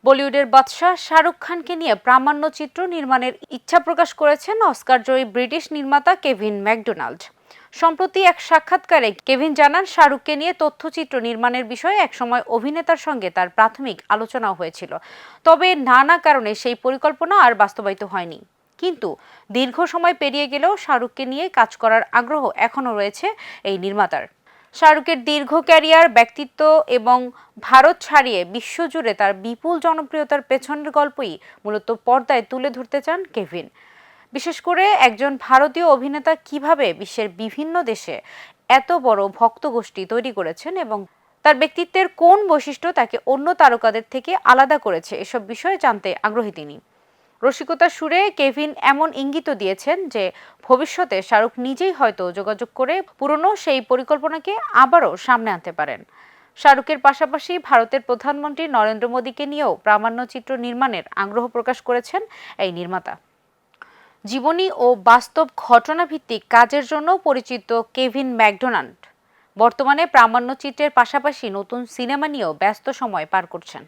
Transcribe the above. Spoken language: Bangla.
বলিউডের বাদশাহ শাহরুখ খানকে নিয়ে প্রামাণ্যচিত্র নির্মাণের ইচ্ছা প্রকাশ করেছেন অস্কারজয়ী ব্রিটিশ নির্মাতা কেভিন ম্যাকডোনাল্ড। সম্প্রতি এক সাক্ষাৎকারে কেভিন জানান, শাহরুখকে নিয়ে তথ্যচিত্র নির্মাণের বিষয়ে একসময় অভিনেতার সঙ্গে তার প্রাথমিক আলোচনাও হয়েছিল। তবে নানা কারণে সেই পরিকল্পনা আর বাস্তবায়িত হয়নি। কিন্তু দীর্ঘ সময় পেরিয়ে গেলেও শাহরুখকে নিয়ে কাজ করার আগ্রহ এখনও রয়েছে এই নির্মাতার। শাহরুখের দীর্ঘ ক্যারিয়ার, ব্যক্তিত্ব এবং ভারত ছাড়িয়ে বিশ্বজুড়ে তার বিপুল জনপ্রিয়তার পেছনের গল্পই মূলত পর্দায় তুলে ধরতে চান কেভিন। বিশেষ করে একজন ভারতীয় অভিনেতা কিভাবে বিশ্বের বিভিন্ন দেশে এত বড় ভক্তগোষ্ঠী তৈরি করেছেন এবং তার ব্যক্তিত্বের কোন বৈশিষ্ট্য তাকে অন্য তারকাদের থেকে আলাদা করেছে, এসব বিষয়ে জানতে আগ্রহী তিনি। রসিকতার সুরে কেভিন এমন ইঙ্গিতও দিয়েছেন যে ভবিষ্যতে শাহরুখ নিজেই হয়তো যোগাযোগ করে পুরনো সেই পরিকল্পনাকে আবারও সামনে আনতে পারেন। শাহরুখের পাশাপাশি ভারতের প্রধানমন্ত্রী নরেন্দ্র মোদীকে নিয়েও প্রামাণ্যচিত্র নির্মাণের আগ্রহ প্রকাশ করেছেন এই নির্মাতা। জীবনী ও বাস্তব ঘটনাভিত্তিক কাজের জন্য পরিচিত কেভিন ম্যাকডোনাল্ড বর্তমানে প্রামাণ্যচিত্রের পাশাপাশি নতুন সিনেমা নিয়েও ব্যস্ত সময় পার করছেন।